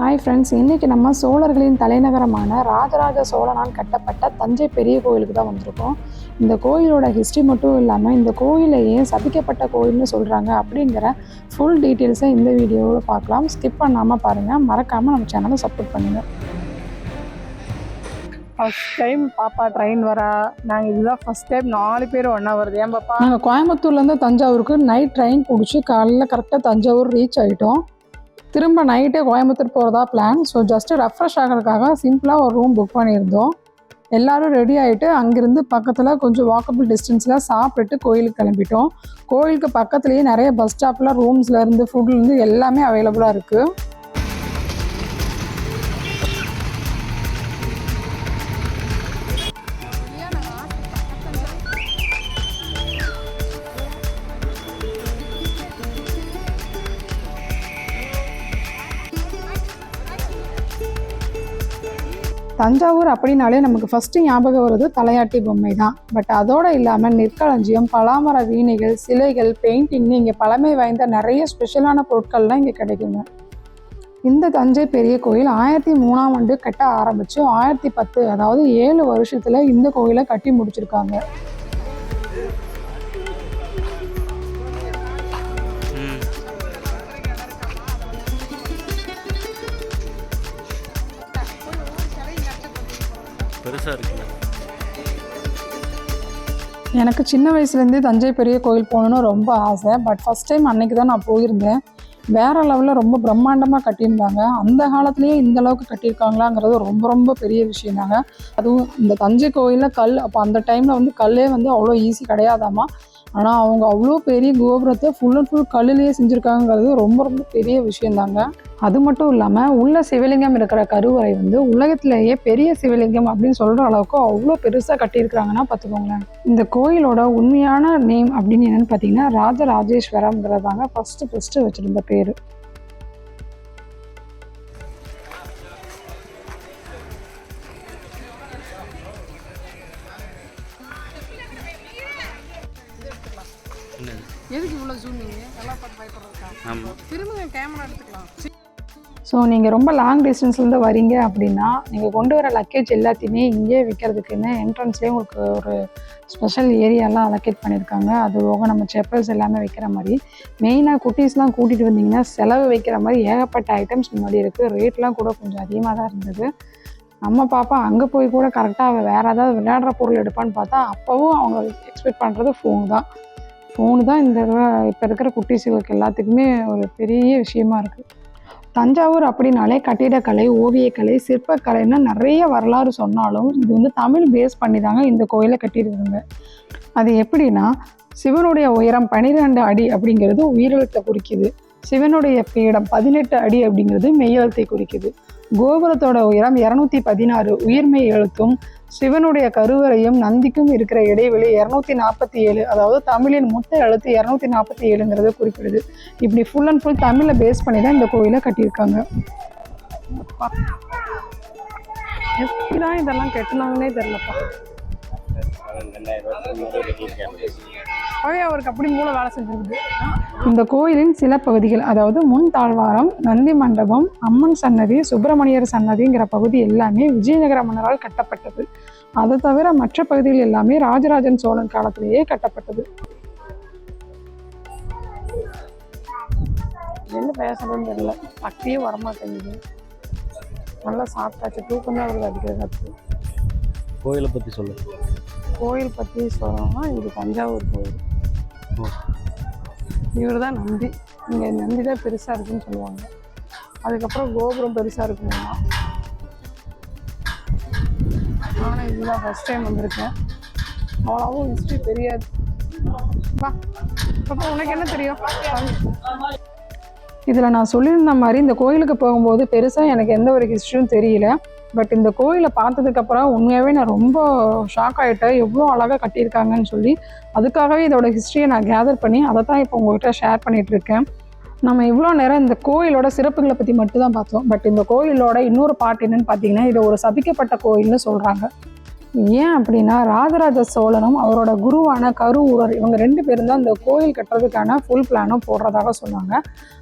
Hi friends, இன்றைக்கி நம்ம சோழர்களின் தலைநகரமான ராஜராஜ சோழனால் கட்டப்பட்ட தஞ்சை பெரிய கோயிலுக்கு தான் வந்திருக்கோம். இந்த கோயிலோட ஹிஸ்ட்ரி மட்டும் இல்லாமல் இந்த கோயிலை ஏன் சபிக்கப்பட்ட கோயில்னு சொல்கிறாங்க அப்படிங்கிற ஃபுல் டீட்டெயில்ஸை இந்த வீடியோவில் பார்க்கலாம். ஸ்கிப் பண்ணாமல் பாருங்கள், மறக்காமல் நம்ம சேனலை சப்போர்ட் பண்ணுங்கள். ஃபஸ்ட் டைம் பாப்பா ட்ரெயின் வரா. நாங்கள் இதுதான் ஃபஸ்ட் டைம் 4 பேர் ஒன்றா வருது. ஏன் பாப்பா? நாங்கள் கோயம்புத்தூர்லேருந்து தஞ்சாவூருக்கு நைட் ட்ரெயின் பிடிச்சி காலையில் கரெக்டாக தஞ்சாவூர் ரீச் ஆகிட்டோம். திரும்ப நைட்டே கோயம்புத்தூர் போகிறதா பிளான். ஸோ ஜஸ்ட்டு ரெஃப்ரெஷ் ஆகிறதுக்காக சிம்பிளாக ஒரு ரூம் புக் பண்ணியிருந்தோம். எல்லோரும் ரெடி ஆகிட்டு அங்கேருந்து பக்கத்தில் கொஞ்சம் வாக்கபிள் டிஸ்டன்ஸில் சாப்பிட்டுட்டு கோயிலுக்கு கிளம்பிட்டோம். கோயிலுக்கு பக்கத்துலேயே நிறைய பஸ் ஸ்டாப்பில் ரூம்ஸ்லேருந்து ஃபுட்லேருந்து எல்லாமே அவைலபிளாக இருக்குது. தஞ்சாவூர் அப்படின்னாலே நமக்கு ஃபஸ்ட்டு ஞாபகம் வருது தலையாட்டி பொம்மை தான். பட் அதோடு இல்லாமல் நெற்களஞ்சியம், பலாமர வீணைகள், சிலைகள், பெயிண்டிங்னு இங்கே பழமை வாய்ந்த நிறைய ஸ்பெஷலான பொருட்கள்லாம் இங்கே கிடைக்குங்க. இந்த தஞ்சை பெரிய கோயில் 1003ஆம் ஆண்டு கட்ட ஆரம்பித்து 1010, அதாவது 7 வருஷத்தில் இந்த கோயிலை கட்டி முடிச்சிருக்காங்க. எனக்கு சின்ன வயசுலேருந்தே தஞ்சை பெரிய கோயில் போகணுன்னு ரொம்ப ஆசை. பட் ஃபஸ்ட் டைம் அன்றைக்கி தான் நான் போயிருந்தேன். வேறு லெவலில் ரொம்ப பிரம்மாண்டமாக கட்டியிருந்தாங்க. அந்த காலத்துலேயே இந்த அளவுக்கு கட்டியிருக்காங்களாங்கிறது ரொம்ப ரொம்ப பெரிய விஷயம் தாங்க. அதுவும் இந்த தஞ்சை கோயிலில் கல், அப்போ அந்த டைமில் வந்து கல்லே வந்து அவ்வளோ ஈஸி கிடையாதாமா. ஆனால் அவங்க அவ்வளோ பெரிய கோபுரத்தை ஃபுல் அண்ட் ஃபுல் கல்லுலேயே செஞ்சுருக்காங்கிறது ரொம்ப ரொம்ப பெரிய விஷயந்தாங்க. அது மட்டும் இல்லாமல் உள்ள சிவலிங்கம் இருக்கிற கருவறை வந்து உலகத்திலேயே பெரிய சிவலிங்கம் அப்படின்னு சொல்கிற அளவுக்கு அவ்வளோ பெருசாக கட்டியிருக்கிறாங்கன்னா பார்த்துக்கோங்களேன். இந்த கோயிலோட உண்மையான நேம் அப்படின்னு என்னென்னு பார்த்தீங்கன்னா ராஜராஜேஸ்வரம்ங்கிறதாங்க ஃபஸ்ட்டு வச்சுருந்த பேர். எதுக்கு இவ்வளோ ஜூமிங் எல்லாம் பார்த்து பயப்படுறதுக்கா? ஆமாம், திரும்ப கேமரா எடுத்துக்கலாம். ஸோ நீங்கள் ரொம்ப லாங் டிஸ்டன்ஸ்லேருந்து வரீங்க அப்படின்னா நீங்கள் கொண்டு வர லக்கேஜ் எல்லாத்தையுமே இங்கே விற்கிறதுக்குன்னு என்ட்ரன்ஸ்லேயே உங்களுக்கு ஒரு ஸ்பெஷல் ஏரியாலாம் அலோகேட் பண்ணியிருக்காங்க. அது போக நம்ம செப்பல்ஸ் எல்லாமே வைக்கிற மாதிரி. மெயினாக குட்டீஸ்லாம் கூட்டிகிட்டு வந்தீங்கன்னா செலவு வைக்கிற மாதிரி ஏகப்பட்ட ஐட்டம்ஸ் முன்னாடி இருக்குது. ரேட்லாம் கூட கொஞ்சம் அதிகமாக தான் இருந்தது. நம்ம பாப்பா அங்கே போய் கூட கரெக்டாக வேறு ஏதாவது விளையாடுற பொருள் எடுப்பான்னு பார்த்தா அப்போவும் அவங்க எக்ஸ்பெக்ட் பண்ணுறது ஃபோனு தான் இந்த இப்போ இருக்கிற குட்டீஸுகளுக்கு எல்லாத்துக்குமே ஒரு பெரிய விஷயமா இருக்குது. தஞ்சாவூர் அப்படின்னாலே கட்டிடக்கலை, ஓவியக்கலை, சிற்பக்கலைன்னு நிறைய வரலாறு சொன்னாலும் இது வந்து தமிழ் பேஸ் பண்ணி தாங்க இந்த கோயிலை கட்டியிருக்காங்க. அது எப்படின்னா, சிவனுடைய உயரம் 12 அடி அப்படிங்கிறது உயிரெழுத்தை குறிக்குது. சிவனுடைய பீடம் 18 அடி அப்படிங்கிறது மெய்யெழுத்தை குறிக்குது. கோபுரத்தோட உயரம் 216 உயிர்மெய் எழுத்தும், சிவனுடைய கருவறையும் நந்திக்கும் இருக்கிற இடைவெளி 247, அதாவது தமிழின் மொத்த எழுத்து 247ங்கிறத குறிப்பிடுது. இப்படி ஃபுல் அண்ட் ஃபுல் தமிழில் பேஸ் பண்ணி தான் இந்த கோயிலை கட்டியிருக்காங்க. எப்படிதான் இதெல்லாம் கட்டினாங்கன்னே தெரியலப்பா. அவருக்கு அப்படி மூளை வேலை செஞ்சிருக்குது. இந்த கோயிலின் சில பகுதிகள், அதாவது முன் தாழ்வாரம், நந்தி மண்டபம், அம்மன் சன்னதி, சுப்பிரமணியர் சன்னதிங்கிற பகுதி எல்லாமே விஜயநகர மன்னரால் கட்டப்பட்டது. அதை தவிர மற்ற பகுதிகள் எல்லாமே ராஜராஜன் சோழன் காலத்திலேயே கட்டப்பட்டது. என்ன பேசுறதுன்னு தெரியல, பக்தியே வரமாட்டேங்குது. நல்லா சாப்பிட்டாச்சு, தூக்கம் தான் அவருக்கு அடிக்கிறது. கோயிலை பற்றி சொல்லு. கோயில் பற்றி சொல்லணும்னா இது தஞ்சாவூர் கோயில். இவர் தான் நந்தி. இங்கே நந்தி தான் பெருசாக இருக்குன்னு சொல்லுவாங்க. அதுக்கப்புறம் கோபுரம் பெருசாக இருக்குங்களா. ஆனால் இதுதான் ஃபஸ்ட் டைம் வந்திருக்கேன். அவ்வளோவும் ஹிஸ்ட்ரி தெரியாது. வா அப்போ உனக்கு என்ன தெரியும்? இதில் நான் சொல்லியிருந்த மாதிரி இந்த கோயிலுக்கு போகும்போது பெருசாக எனக்கு எந்த ஒரு ஹிஸ்ட்ரியும் தெரியல. பட் இந்த கோயிலை பார்த்ததுக்கப்புறம் உண்மையாகவே நான் ரொம்ப ஷாக் ஆகிட்டேன். எவ்வளோ அழகாக கட்டியிருக்காங்கன்னு சொல்லி அதுக்காகவே இதோட ஹிஸ்ட்ரியை நான் கேதர் பண்ணி அதை தான் இப்போ உங்கள்கிட்ட ஷேர் பண்ணிகிட்ருக்கேன். நம்ம இவ்வளோ நேரம் இந்த கோயிலோட சிறப்புகளை பற்றி மட்டும் தான் பார்த்தோம். பட் இந்த கோயிலோட இன்னொரு பார்ட் என்னன்னு பார்த்தீங்கன்னா, இது ஒரு சபிக்கப்பட்ட கோயில்னு சொல்கிறாங்க. ஏன் அப்படின்னா ராஜராஜ சோழனும் அவரோட குருவான கருவூரர் இவங்க 2 பேரும் தான் இந்த கோயில் கட்டுறதுக்கான ஃபுல் பிளானும் போடுறதாக சொன்னாங்க.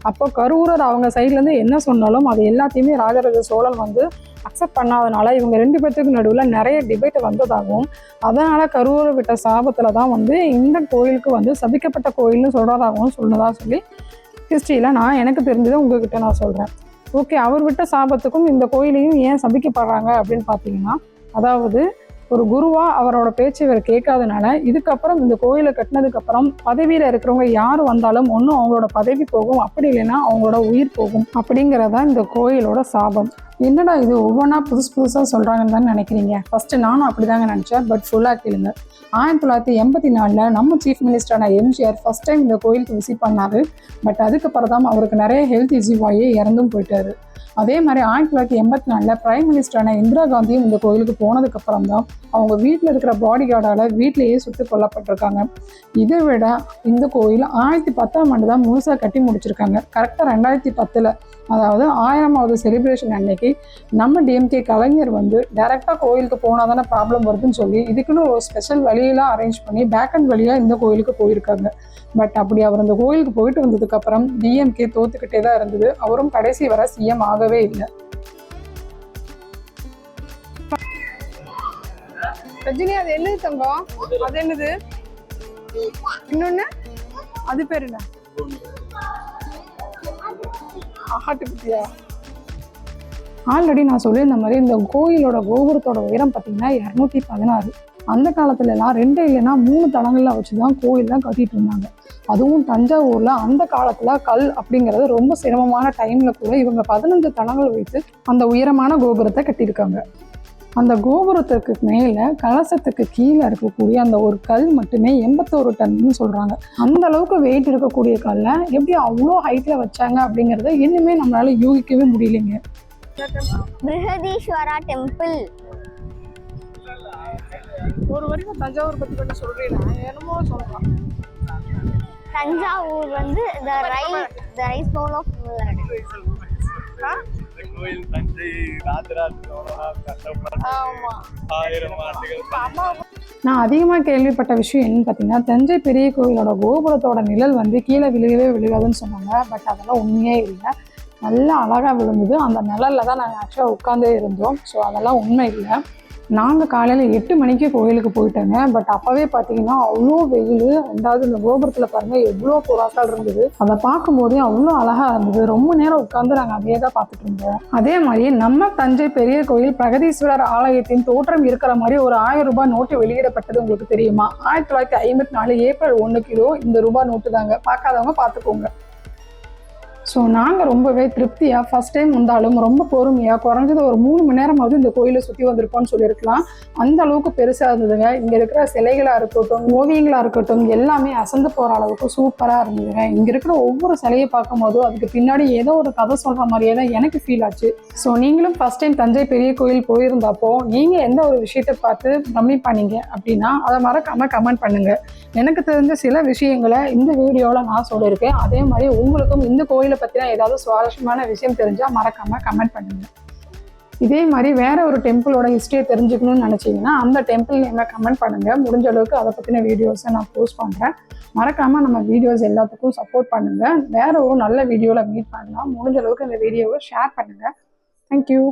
அப்போ கருவூரர் அவங்க சைட்லேருந்து என்ன சொன்னாலும் அது எல்லாத்தையுமே ராஜராஜ சோழன் வந்து அக்செப்ட் பண்ணாதனால இவங்க 2 பேர்த்துக்கு நடுவில் நிறைய டிபேட் வந்ததாகவும் அதனால் கருவூரர் விட்ட சாபத்தில் தான் வந்து இந்த கோயிலுக்கு வந்து சபிக்கப்பட்ட கோயில்னு சொல்கிறதாகவும் சொன்னதாக சொல்லி ஹிஸ்ட்ரியில் நான் எனக்கு தெரிஞ்சதை உங்ககிட்ட நான் சொல்கிறேன். ஓகே, அவர் விட்ட சாபத்துக்கும் இந்த கோயிலையும் ஏன் சபிக்கப்படுறாங்க அப்படின்னு பார்த்தீங்கன்னா, அதாவது ஒரு குருவாக அவரோட பேச்சு இவர் கேட்காதனால இதுக்கப்புறம் இந்த கோயிலை கட்டினதுக்கப்புறம் பதவியில் இருக்கிறவங்க யார் வந்தாலும் ஒன்றும் அவங்களோட பதவி போகும், அப்படி இல்லைன்னா அவங்களோட உயிர் போகும் அப்படிங்கிறதா இந்த கோயிலோட சாபம். என்னடா இது ஒவ்வொன்றா புதுசாக சொல்கிறாங்கன்னு தான் நினைக்கிறீங்க. ஃபஸ்ட்டு நானும் அப்படி தாங்க நினச்சேன். பட் ஃபுல்லாக கேளுங்க. 1984 நம்ம சீஃப் மினிஸ்டரான எம்ஜிஆர் ஃபஸ்ட் டைம் இந்த கோயிலுக்கு விசிட் பண்ணார். பட் அதுக்கப்புறம் தான் அவருக்கு நிறைய ஹெல்த் இஷ்யூ ஆகி இறந்தும் போயிட்டாரு. அதே மாதிரி 1984 பிரைம் மினிஸ்டரான இந்திரா காந்தியும் இந்த கோயிலுக்கு போனதுக்கப்புறம் தான் அவங்க வீட்டில் இருக்கிற பாடி கார்டால் வீட்டிலேயே சுட்டு கொல்லப்பட்டிருக்காங்க. இதை விட இந்த கோயில் 2010 தான் முழுசாக கட்டி முடிச்சிருக்காங்க. கரெக்டாக 2010 அதாவது 1000வது செலிப்ரேஷன் அன்னைக்கு நம்ம டிஎம்கே கலைஞர் வந்து டைரெக்டாக கோயிலுக்கு போனால் தானே ப்ராப்ளம் வருதுன்னு சொல்லி இதுக்குன்னு ஒரு ஸ்பெஷல் வழியெல்லாம் அரேஞ்ச் பண்ணி பேக் அண்ட் வழியாக இந்த கோயிலுக்கு போயிருக்காங்க. பட் அப்படி அவர் அந்த கோயிலுக்கு போயிட்டு வந்ததுக்கப்புறம் டிஎம்கே தோத்துக்கிட்டே தான் இருந்தது. அவரும் கடைசி வரை சிஎம் ஆகவே இல்லை. ரஜினி, அது என்னது தங்கம்? அது என்னது? இன்னொன்னு அது பேர் என்ன? ஆட்டுக்குட்டியா? ஆல்ரெடி நான் சொல்லியிருந்த மாதிரி இந்த கோயிலோட கோபுரத்தோட உயரம் பார்த்தீங்கன்னா 216. அந்த காலத்துலலாம் 2 இல்லைன்னா 3 தளங்களில் வச்சு தான் கோயிலெலாம் கட்டிட்டு இருந்தாங்க. அதுவும் தஞ்சாவூரில் அந்த காலத்தில் கல் அப்படிங்கிறது ரொம்ப சிரமமான டைமில் கூட இவங்க 15 தளங்கள் வைத்து அந்த உயரமான கோபுரத்தை கட்டியிருக்காங்க. அந்த கோபுரத்துக்கு மேலே கலசத்துக்கு கீழே இருக்கக்கூடிய அந்த ஒரு கல் மட்டுமே 81 டன்னு சொல்கிறாங்க. அந்த அளவுக்கு வெயிட் இருக்கக்கூடிய கல்லை எப்படி அவ்வளோ ஹைட்டில் வச்சாங்க அப்படிங்கிறத இன்னுமே நம்மளால யூகிக்கவே முடியலைங்க. பிருஹதீஸ்வரா டெம்பிள். ஒரு வரைக்கும் தஞ்சாவூர் பற்றி கொஞ்சம் சொல்றீங்களா? என்னமோ சொல்றான். தஞ்சாவூர் வந்து the rice bowl of blood. கோயில் தஞ்சை ராஜராஜ சோழனால் கட்டப்பட்ட 1000 ஆண்டுகள். நான் அதிகமாக கேள்விப்பட்ட விஷயம் என்னன்னு பார்த்தீங்கன்னா, தஞ்சை பெரிய கோயிலோட கோபுரத்தோட நிழல் வந்து கீழே விழுகவே விழுகாதுன்னு சொன்னாங்க. பட் அதெல்லாம் உண்மையே இல்லை. நல்லா அழகாக விழுந்தது. அந்த நிழலில் தான் நாங்கள் ஆக்சுவலாக உட்காந்தே இருந்தோம். ஸோ அதெல்லாம் உண்மை இல்லை. நாங்கள் காலையில் 8 மணிக்கு கோயிலுக்கு போயிட்டோங்க. பட் அப்போவே பார்த்தீங்கன்னா அவ்வளோ வெயில். 2வது இந்த கோபுரத்தில் பாருங்கள் எவ்வளோ புறாக்கள் இருந்தது. அதை பார்க்கும்போதே அவ்வளோ அழகாக இருந்தது. ரொம்ப நேரம் உட்காந்து நாங்கள் அதே தான் பார்த்துட்டு இருந்தோம். அதே மாதிரி நம்ம தஞ்சை பெரிய கோயில் பிரகதீஸ்வரர் ஆலயத்தின் தோற்றம் இருக்கிற மாதிரி ஒரு 1000 ரூபாய் நோட்டு வெளியிடப்பட்டது உங்களுக்கு தெரியுமா? 1954 ஏப்ரல் 1 இந்த ரூபாய் நோட்டு தாங்க. பார்க்காதவங்க பார்த்துக்கோங்க. ஸோ நாங்கள் ரொம்பவே திருப்தியாக ஃபஸ்ட் டைம் வந்தாலும் ரொம்ப பொறுமையாக குறைஞ்சது ஒரு 3 மணி நேரமாவது இந்த கோயிலை சுற்றி வந்திருப்போம்னு சொல்லியிருக்கலாம். அந்த அளவுக்கு பெருசாக இருந்ததுங்க. இங்கே இருக்கிற சிலைகளாக இருக்கட்டும், ஓவியங்களாக இருக்கட்டும், எல்லாமே அசந்து போகிற அளவுக்கு சூப்பராக இருந்ததுங்க. இங்கே இருக்கிற ஒவ்வொரு சிலையை பார்க்கும்போதும் அதுக்கு பின்னாடி ஏதோ ஒரு கதை சொல்கிற மாதிரியே தான் எனக்கு ஃபீல் ஆச்சு. ஸோ நீங்களும் ஃபஸ்ட் டைம் தஞ்சை பெரிய கோயில் போயிருந்தப்போ நீங்கள் எந்த ஒரு விஷயத்தை பார்த்து பிரமிப்பானீங்க அப்படின்னா அதை மறக்காமல் கமெண்ட் பண்ணுங்கள். எனக்கு தெரிஞ்ச சில விஷயங்களை இந்த வீடியோவில் நான் சொல்லியிருக்கேன். அதே மாதிரி உங்களுக்கும் இந்த கோயிலை பற்றினா ஏதாவது சுவாரஸ்யமான விஷயம் தெரிஞ்சால் மறக்காமல் கமெண்ட் பண்ணுங்கள். இதே மாதிரி வேற ஒரு டெம்பிளோட ஹிஸ்ட்ரியை தெரிஞ்சுக்கணும்னு நினச்சிங்கன்னா அந்த டெம்பிள் நேமை கமெண்ட் பண்ணுங்கள். முடிஞ்ச அளவுக்கு அதை பற்றின வீடியோஸை நான் போஸ்ட் பண்ணுறேன். மறக்காமல் நம்ம வீடியோஸ் எல்லாத்துக்கும் சப்போர்ட் பண்ணுங்கள். வேற ஒரு நல்ல வீடியோவில் மீட் பண்ணலாம். முடிஞ்ச அளவுக்கு இந்த வீடியோவை ஷேர் பண்ணுங்கள். தேங்க்யூ.